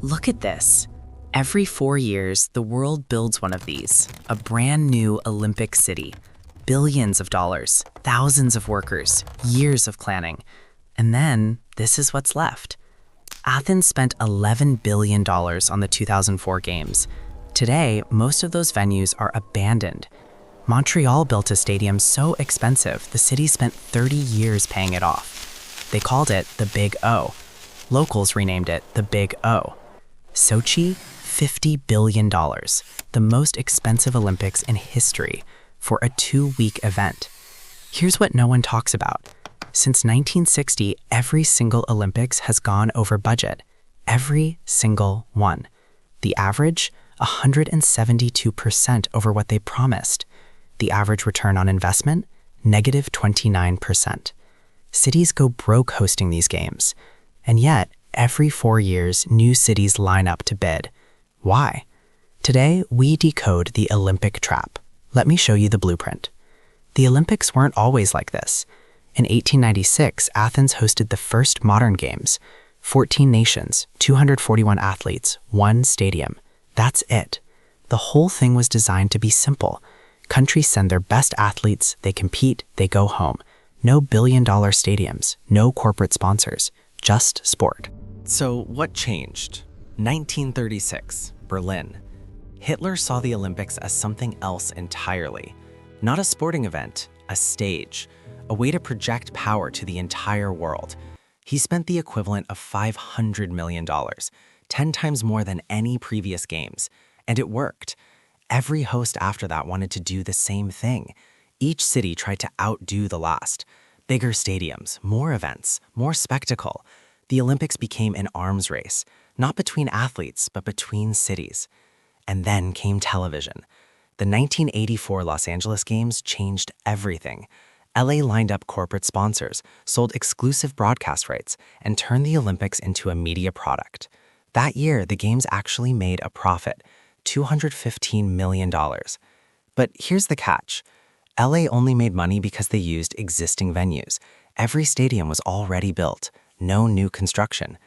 Look at this. Every 4 years, the world builds one of these, a brand new Olympic city. Billions of dollars, thousands of workers, years of planning. And then, this is what's left. Athens spent $11 billion on the 2004 Games. Today, most of those venues are abandoned. Montreal built a stadium so expensive, the city spent 30 years paying it off. They called it the Big O. Locals renamed it the Big O. Sochi, $50 billion, the most expensive Olympics in history, for a 2-week event. Here's what no one talks about. Since 1960, every single Olympics has gone over budget. Every single one. The average, 172% over what they promised. The average return on investment, negative 29%. Cities go broke hosting these games. And yet, every 4 years, new cities line up to bid. Why? Today, we decode the Olympic trap. Let me show you the blueprint. The Olympics weren't always like this. In 1896, Athens hosted the first modern games. 14 nations, 241 athletes, 1 stadium. That's it. The whole thing was designed to be simple. Countries send their best athletes, they compete, they go home. No billion-dollar stadiums, no corporate sponsors, just sport. So what changed? 1936, Berlin. Hitler saw the Olympics as something else entirely. Not a sporting event, a stage, a way to project power to the entire world. He spent the equivalent of $500 million, 10 times more than any previous games. And it worked. Every host after that wanted to do the same thing. Each city tried to outdo the last. Bigger stadiums, more events, more spectacle. The Olympics became an arms race, not between athletes, but between cities. And then came television. The 1984 Los Angeles Games changed everything. LA lined up corporate sponsors, sold exclusive broadcast rights, and turned the Olympics into a media product. That year, the Games actually made a profit, $215 million. But here's the catch. LA only made money because they used existing venues. Every stadium was already built, no new construction.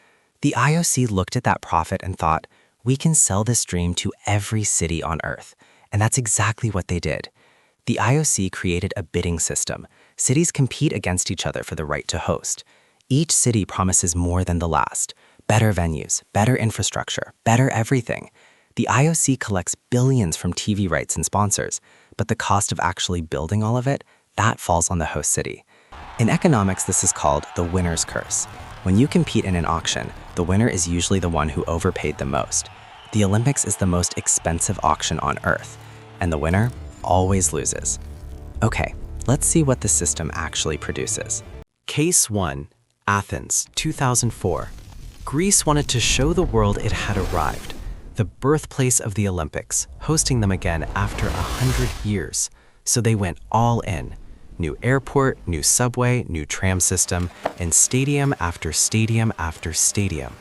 The IOC looked at that profit and thought, we can sell this dream to every city on Earth. And that's exactly what they did. The IOC created a bidding system. Cities compete against each other for the right to host. Each city promises more than the last. Better venues, better infrastructure, better everything. The IOC collects billions from TV rights and sponsors, but the cost of actually building all of it, that falls on the host city. In economics, this is called the winner's curse. When you compete in an auction, the winner is usually the one who overpaid the most. The Olympics is the most expensive auction on Earth, and the winner always loses. Okay, let's see what the system actually produces. Case 1, Athens, 2004. Greece wanted to show the world it had arrived, the birthplace of the Olympics, hosting them again after 100 years. So they went all in. New airport, new subway, new tram system, and stadium after stadium after stadium.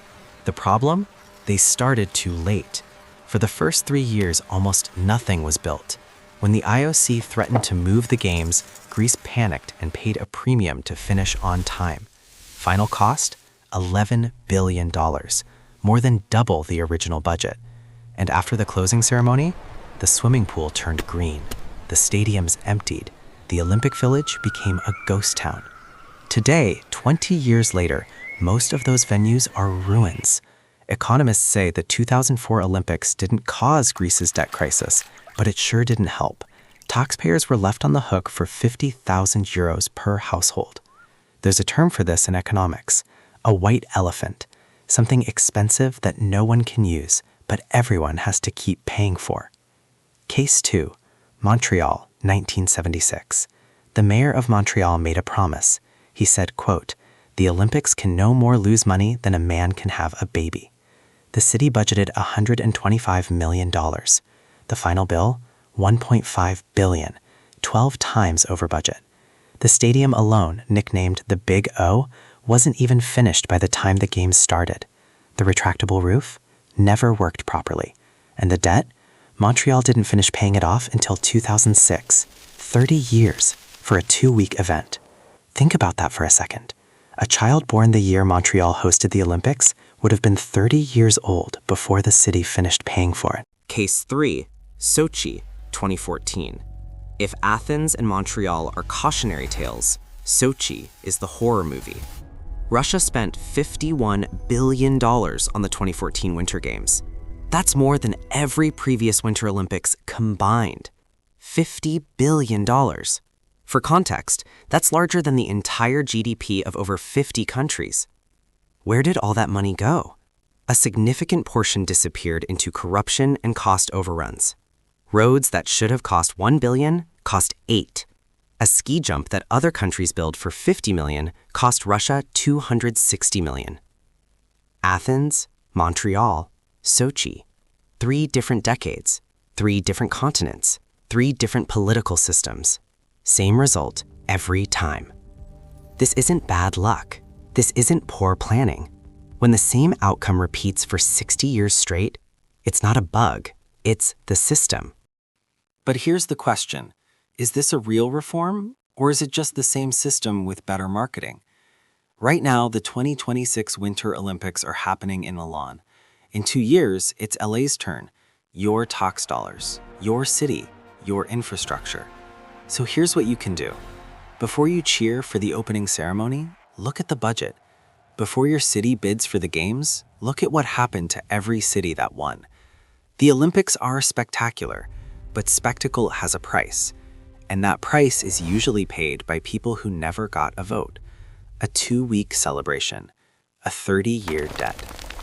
The problem? They started too late. For the first 3 years, almost nothing was built. When the IOC threatened to move the games, Greece panicked and paid a premium to finish on time. Final cost? $11 billion, more than double the original budget. And after the closing ceremony, the swimming pool turned green, the stadiums emptied, the Olympic Village became a ghost town. Today, 20 years later, most of those venues are ruins. Economists say the 2004 Olympics didn't cause Greece's debt crisis, but it sure didn't help. Taxpayers were left on the hook for 50,000 euros per household. There's a term for this in economics, a white elephant, something expensive that no one can use, but everyone has to keep paying for. Case 2, Montreal, 1976. The mayor of Montreal made a promise. He said, quote, "The Olympics can no more lose money than a man can have a baby." The city budgeted $125 million. The final bill, $1.5 billion, 12 times over budget. The stadium alone, nicknamed the Big O, wasn't even finished by the time the games started. The retractable roof never worked properly. And the debt? Montreal didn't finish paying it off until 2006, 30 years for a 2-week event. Think about that for a second. A child born the year Montreal hosted the Olympics would have been 30 years old before the city finished paying for it. Case 3, Sochi, 2014. If Athens and Montreal are cautionary tales, Sochi is the horror movie. Russia spent $51 billion on the 2014 Winter Games. That's more than every previous Winter Olympics combined. $50 billion. For context, that's larger than the entire GDP of over 50 countries. Where did all that money go? A significant portion disappeared into corruption and cost overruns. Roads that should have cost $1 billion cost $8. A ski jump that other countries build for $50 million cost Russia $260 million. Athens, Montreal, Sochi. 3 different decades, 3 different continents, 3 different political systems. Same result every time. This isn't bad luck. This isn't poor planning. When the same outcome repeats for 60 years straight, it's not a bug, it's the system. But here's the question. Is this a real reform, or is it just the same system with better marketing? Right now, the 2026 Winter Olympics are happening in Milan. In 2 years, it's LA's turn. Your tax dollars, your city, your infrastructure. So here's what you can do. Before you cheer for the opening ceremony, look at the budget. Before your city bids for the games, look at what happened to every city that won. The Olympics are spectacular, but spectacle has a price. And that price is usually paid by people who never got a vote. A 2-week celebration, a 30-year debt.